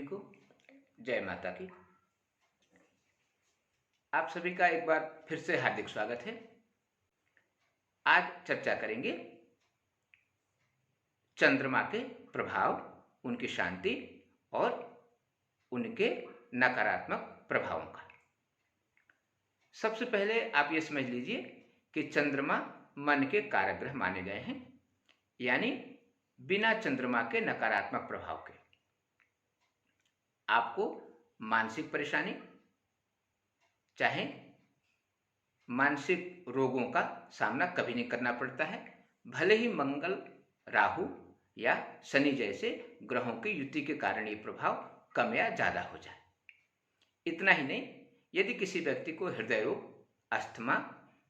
सभी को जय माता की। आप सभी का एक बार फिर से हार्दिक स्वागत है। आज चर्चा करेंगे चंद्रमा के प्रभाव, उनकी शांति और उनके नकारात्मक प्रभावों का। सबसे पहले आप ये समझ लीजिए कि चंद्रमा मन के कारक ग्रह माने गए हैं, यानी बिना चंद्रमा के नकारात्मक प्रभाव के आपको मानसिक परेशानी, चाहे मानसिक रोगों का सामना कभी नहीं करना पड़ता है, भले ही मंगल, राहु या शनि जैसे ग्रहों की युति के कारण ये प्रभाव कम या ज़्यादा हो जाए। इतना ही नहीं, यदि किसी व्यक्ति को हृदय रोग, अस्थमा,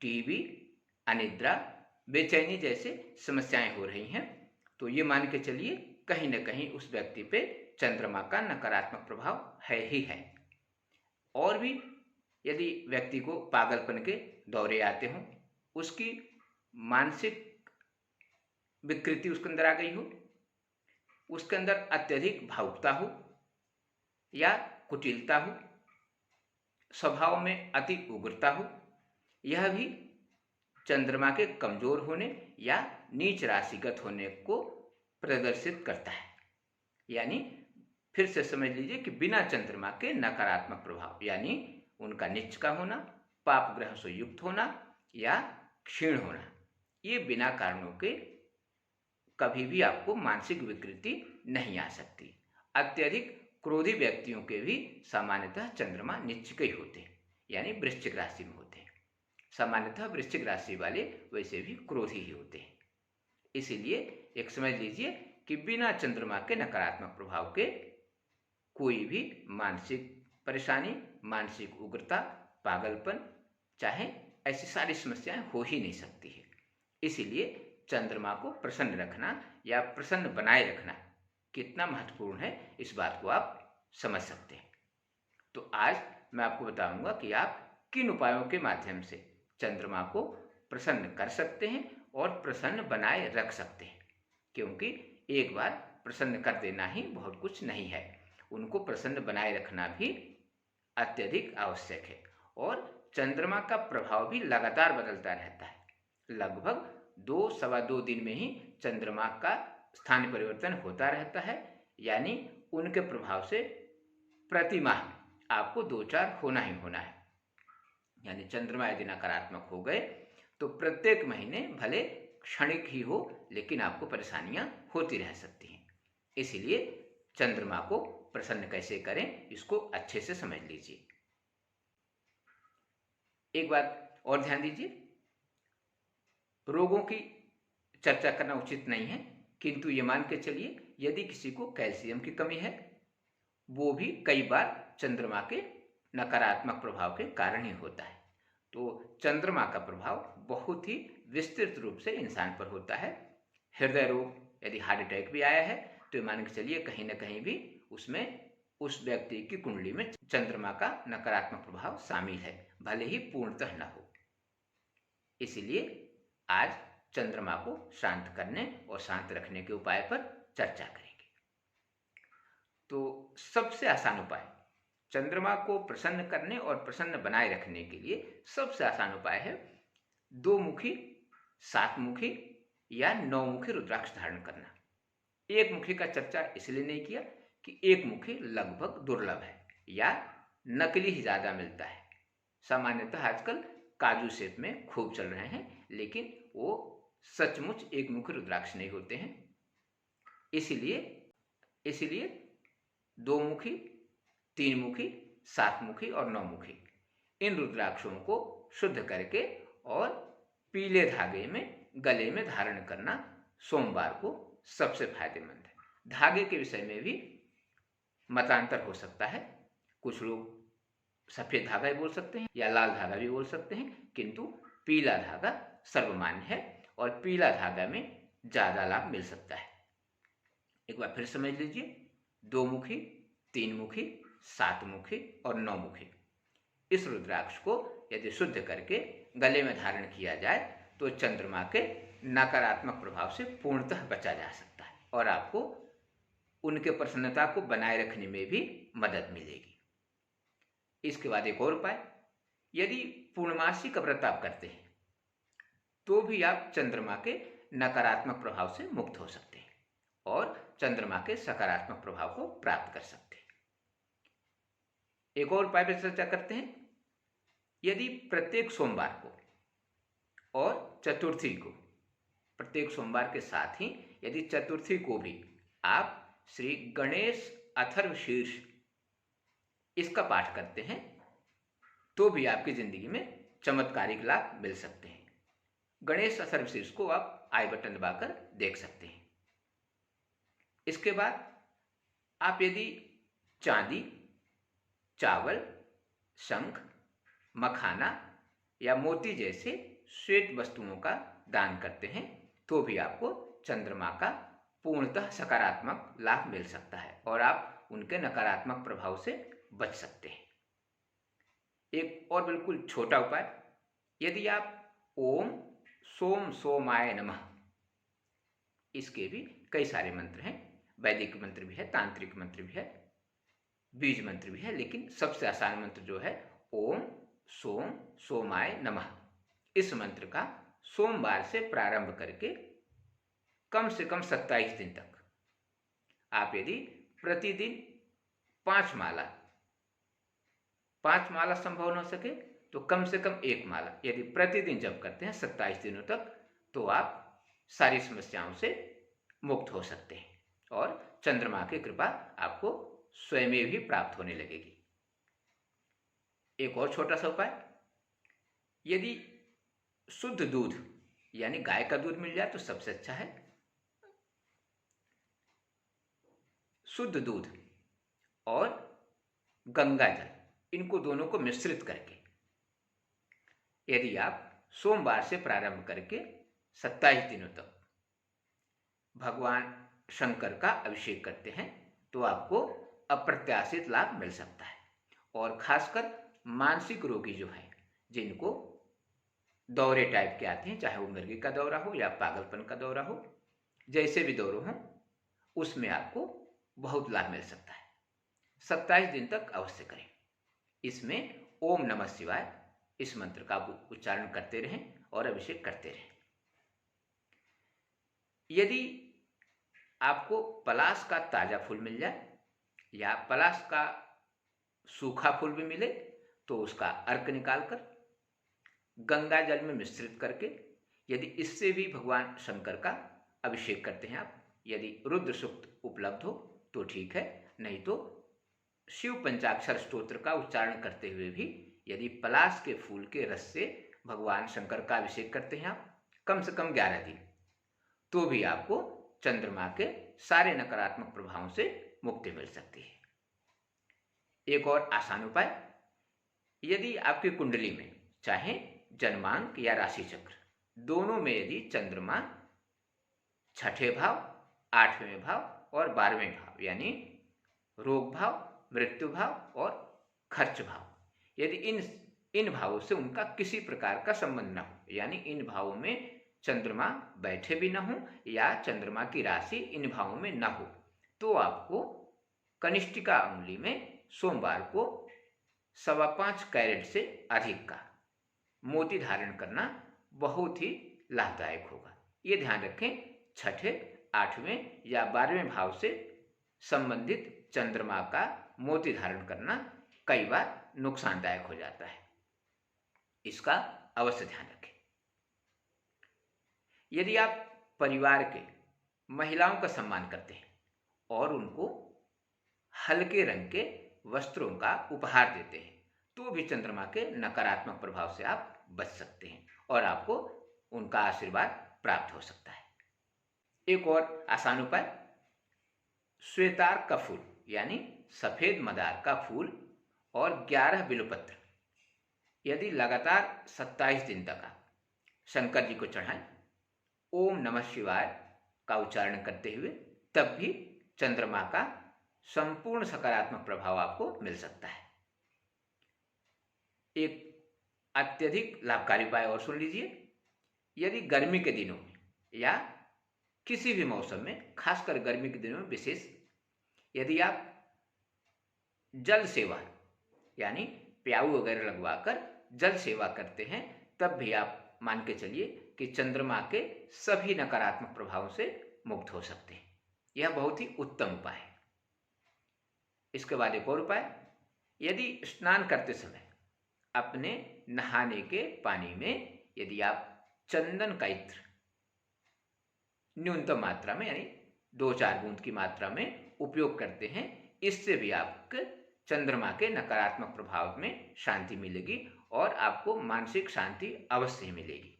टीबी, अनिद्रा, बेचैनी जैसे समस्याएं हो रही हैं, तो ये मान के चलिए कहीं न कहीं उस व्यक्ति पे चंद्रमा का नकारात्मक प्रभाव है ही है। और भी यदि व्यक्ति को पागलपन के दौरे आते हों, उसकी मानसिक विकृति उसके अंदर आ गई हो, उसके अंदर अत्यधिक भावुकता हो या कुटिलता हो, स्वभाव में अति उग्रता हो, यह भी चंद्रमा के कमजोर होने या नीच राशिगत होने को प्रदर्शित करता है। यानी फिर से समझ लीजिए कि बिना चंद्रमा के नकारात्मक प्रभाव, यानी उनका नीच का होना, पाप ग्रह से युक्त होना या क्षीण होना, ये बिना कारणों के कभी भी आपको मानसिक विकृति नहीं आ सकती। अत्यधिक क्रोधी व्यक्तियों के भी सामान्यतः चंद्रमा नीच के ही होते हैं, यानी वृश्चिक राशि में होते हैं। सामान्यतः वृश्चिक राशि वाले वैसे भी क्रोधी ही होते हैं। इसीलिए एक समझ लीजिए कि बिना चंद्रमा के नकारात्मक प्रभाव के कोई भी मानसिक परेशानी, मानसिक उग्रता, पागलपन, चाहे ऐसी सारी समस्याएं हो ही नहीं सकती है। इसीलिए चंद्रमा को प्रसन्न रखना या प्रसन्न बनाए रखना कितना महत्वपूर्ण है, इस बात को आप समझ सकते हैं। तो आज मैं आपको बताऊंगा कि आप किन उपायों के माध्यम से चंद्रमा को प्रसन्न कर सकते हैं और प्रसन्न बनाए रख सकते हैं। क्योंकि एक बार प्रसन्न कर देना ही बहुत कुछ नहीं है, उनको प्रसन्न बनाए रखना भी अत्यधिक आवश्यक है। और चंद्रमा का प्रभाव भी लगातार बदलता रहता है। लगभग 2 सवा 2 दिन में ही चंद्रमा का स्थान परिवर्तन होता रहता है, यानी उनके प्रभाव से प्रति माह आपको 2-4 होना ही होना है। यानी चंद्रमा यदि नकारात्मक हो गए तो प्रत्येक महीने भले क्षणिक ही हो, लेकिन आपको परेशानियां होती रह सकती हैं। इसीलिए चंद्रमा को प्रसन्न कैसे करें, इसको अच्छे से समझ लीजिए। एक बात और ध्यान दीजिए, रोगों की चर्चा करना उचित नहीं है, किंतु ये मान के चलिए यदि किसी को कैल्शियम की कमी है, वो भी कई बार चंद्रमा के नकारात्मक प्रभाव के कारण ही होता है। तो चंद्रमा का प्रभाव बहुत ही विस्तृत रूप से इंसान पर होता है। हृदय रोग, यदि हार्ट अटैक भी आया है तो मान के चलिए कहीं ना कहीं भी उसमें उस व्यक्ति की कुंडली में चंद्रमा का नकारात्मक प्रभाव शामिल है, भले ही पूर्णतः न हो। इसीलिए आज चंद्रमा को शांत करने और शांत रखने के उपाय पर चर्चा करेंगे। तो सबसे आसान उपाय, चंद्रमा को प्रसन्न करने और प्रसन्न बनाए रखने के लिए सबसे आसान उपाय है 2 मुखी, 7 मुखी या 9 मुखी रुद्राक्ष धारण करना। 1 मुखी का चर्चा इसलिए नहीं किया कि 1 मुखी लगभग दुर्लभ है या नकली ही ज़्यादा मिलता है। सामान्यतः आजकल काजू शेप में खूब चल रहे हैं, लेकिन वो सचमुच 1 मुखी रुद्राक्ष नहीं होते हैं। इसीलिए 2 मुखी, 3 मुखी, 7 मुखी और 9 मुखी इन रुद्राक्षों को शुद्ध करके और पीले धागे में गले में धारण करना सोमवार को सबसे फायदेमंद है। धागे के विषय में भी मतांतर हो सकता है, कुछ लोग सफेद धागा भी बोल सकते हैं या लाल धागा भी बोल सकते हैं, किंतु पीला धागा सर्वमान्य है और पीला धागा में ज़्यादा लाभ मिल सकता है। एक बार फिर समझ लीजिए, 2 मुखी, 3 मुखी, 7 मुखी और 9 मुखी इस रुद्राक्ष को यदि शुद्ध करके गले में धारण किया जाए तो चंद्रमा के नकारात्मक प्रभाव से पूर्णतः बचा जा सकता है और आपको उनके प्रसन्नता को बनाए रखने में भी मदद मिलेगी। इसके बाद एक और उपाय, यदि पूर्णमासी का व्रत आप करते हैं तो भी आप चंद्रमा के नकारात्मक प्रभाव से मुक्त हो सकते हैं और चंद्रमा के सकारात्मक प्रभाव को प्राप्त कर सकते हैं। एक और उपाय पर चर्चा करते हैं। यदि प्रत्येक सोमवार को और चतुर्थी को, प्रत्येक सोमवार के साथ ही यदि चतुर्थी को भी आप श्री गणेश अथर्वशीर्ष इसका पाठ करते हैं तो भी आपकी जिंदगी में चमत्कारिक लाभ मिल सकते हैं। गणेश अथर्वशीर्ष को आप आई बटन दबाकर देख सकते हैं। इसके बाद आप यदि चांदी, चावल, शंख, मखाना या मोती जैसे श्वेत वस्तुओं का दान करते हैं तो भी आपको चंद्रमा का पूर्णतः सकारात्मक लाभ मिल सकता है और आप उनके नकारात्मक प्रभाव से बच सकते हैं। एक और बिल्कुल छोटा उपाय, यदि आप ओम सोम सोमाय नमः, इसके भी कई सारे मंत्र हैं, वैदिक मंत्र भी है, तांत्रिक मंत्र भी है, बीज मंत्र भी है, लेकिन सबसे आसान मंत्र जो है ओम सोम सोमाय नमः, इस मंत्र का सोमवार से प्रारंभ करके कम से कम 27 दिन तक आप यदि प्रतिदिन 5 माला संभव न हो सके तो कम से कम 1 माला यदि प्रतिदिन जप करते हैं 27 दिनों तक तो आप सारी समस्याओं से मुक्त हो सकते हैं और चंद्रमा की कृपा आपको स्वयं ही प्राप्त होने लगेगी। एक और छोटा सा उपाय, यदि शुद्ध दूध यानी गाय का दूध मिल जाए तो सबसे अच्छा है। शुद्ध दूध और गंगा जल, इनको दोनों को मिश्रित करके यदि आप सोमवार से प्रारंभ करके 27 दिनों तक भगवान शंकर का अभिषेक करते हैं तो आपको अप्रत्याशित लाभ मिल सकता है। और खासकर मानसिक रोगी जो है, जिनको दौरे टाइप के आते हैं, चाहे वो मिर्गी का दौरा हो या पागलपन का दौरा हो, जैसे भी दौरे हों, उसमें आपको बहुत लाभ मिल सकता है। 27 दिन तक अवश्य करें। इसमें ओम नमः शिवाय इस मंत्र का उच्चारण करते रहें और अभिषेक करते रहें। यदि आपको पलाश का ताजा फूल मिल जाए या पलाश का सूखा फूल भी मिले तो उसका अर्क निकालकर गंगा जल में मिश्रित करके यदि इससे भी भगवान शंकर का अभिषेक करते हैं आप, यदि रुद्र सूक्त उपलब्ध हो तो ठीक है, नहीं तो शिव पंचाक्षर स्तोत्र का उच्चारण करते हुए भी यदि पलाश के फूल के रस से भगवान शंकर का अभिषेक करते हैं आप कम से कम 11 दिन, तो भी आपको चंद्रमा के सारे नकारात्मक प्रभावों से मुक्ति मिल सकती है। एक और आसान उपाय, यदि आपकी कुंडली में चाहे जन्मांक या राशि चक्र दोनों में यदि चंद्रमा 6ठे भाव, 8वें भाव और 12वें भाव यानी रोग भाव, मृत्यु भाव और खर्च भाव, यदि इन भावों से उनका किसी प्रकार का संबंध न हो, यानी इन भावों में चंद्रमा बैठे भी न हो या चंद्रमा की राशि इन भावों में न हो, तो आपको कनिष्ठिका अंगुली में सोमवार को 5.25 कैरेट से अधिक का मोती धारण करना बहुत ही लाभदायक होगा। ये ध्यान रखें, 6ठे, 8वें या 12वें भाव से संबंधित चंद्रमा का मोती धारण करना कई बार नुकसानदायक हो जाता है, इसका अवश्य ध्यान रखें। यदि आप परिवार के महिलाओं का सम्मान करते हैं और उनको हल्के रंग के वस्त्रों का उपहार देते हैं तो भी चंद्रमा के नकारात्मक प्रभाव से आप बच सकते हैं और आपको उनका आशीर्वाद प्राप्त हो सकता है। एक और आसान उपाय, श्वेतार का फूल यानी सफेद मदार का फूल और 11 बिल्वपत्र यदि लगातार 27 दिन तक आप शंकर जी को चढ़ाएं, ओम नमः शिवाय का उच्चारण करते हुए, तब भी चंद्रमा का संपूर्ण सकारात्मक प्रभाव आपको मिल सकता है। एक अत्यधिक लाभकारी उपाय और सुन लीजिए, यदि गर्मी के दिनों में या किसी भी मौसम में, खासकर गर्मी के दिनों में विशेष यदि आप जल सेवा यानी प्याऊ वगैरह लगवाकर जल सेवा करते हैं, तब भी आप मान के चलिए कि चंद्रमा के सभी नकारात्मक प्रभावों से मुक्त हो सकते हैं। यह बहुत ही उत्तम उपाय है। इसके बाद एक और उपाय, यदि स्नान करते समय अपने नहाने के पानी में यदि आप चंदन का इत्र न्यूनतम मात्रा में यानी 2-4 बूंद की मात्रा में उपयोग करते हैं, इससे भी आपके चंद्रमा के नकारात्मक प्रभाव में शांति मिलेगी और आपको मानसिक शांति अवश्य ही मिलेगी।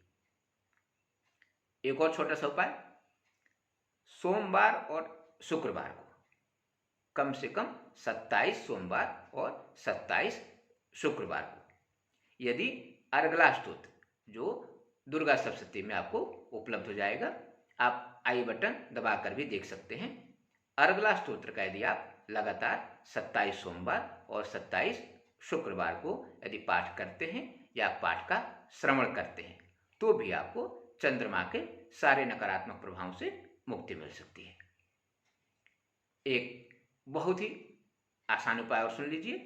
एक और छोटा सा उपाय, सोमवार और शुक्रवार को कम से कम 27 सोमवार और 27 शुक्रवार को यदि अर्गला स्तोत्र जो दुर्गा सप्तशती में आपको उपलब्ध हो जाएगा, आप आई बटन दबाकर भी देख सकते हैं। अर्गला स्तोत्र का यदि आप लगातार 27 सोमवार और 27 शुक्रवार को यदि पाठ करते हैं या पाठ का श्रवण करते हैं, तो भी आपको चंद्रमा के सारे नकारात्मक प्रभावों से मुक्ति मिल सकती है। एक बहुत ही आसान उपाय और सुन लीजिए।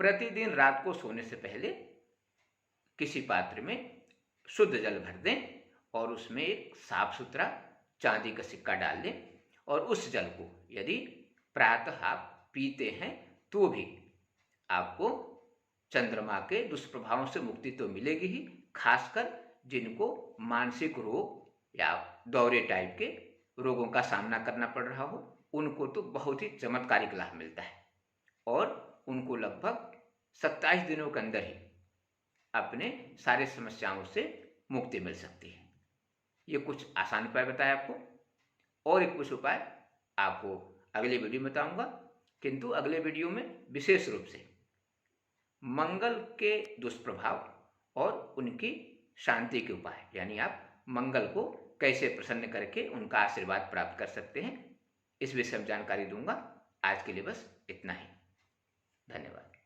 प्रतिदिन रात को सोने से पहले किसी पात्र में शुद्ध जल भर दें और उसमें एक साफ सुथरा चांदी का सिक्का डाल दें और उस जल को यदि प्रातः आप पीते हैं तो भी आपको चंद्रमा के दुष्प्रभावों से मुक्ति तो मिलेगी ही, खासकर जिनको मानसिक रोग या दौरे टाइप के रोगों का सामना करना पड़ रहा हो, उनको तो बहुत ही चमत्कारिक लाभ मिलता है और उनको लगभग 27 दिनों के अंदर ही अपने सारे समस्याओं से मुक्ति मिल सकती है। ये कुछ आसान उपाय बताया आपको, और एक कुछ उपाय आपको अगले वीडियो में बताऊंगा, किंतु अगले वीडियो में विशेष रूप से मंगल के दुष्प्रभाव और उनकी शांति के उपाय, यानी आप मंगल को कैसे प्रसन्न करके उनका आशीर्वाद प्राप्त कर सकते हैं, इस विषय में जानकारी दूंगा। आज के लिए बस इतना ही। धन्यवाद।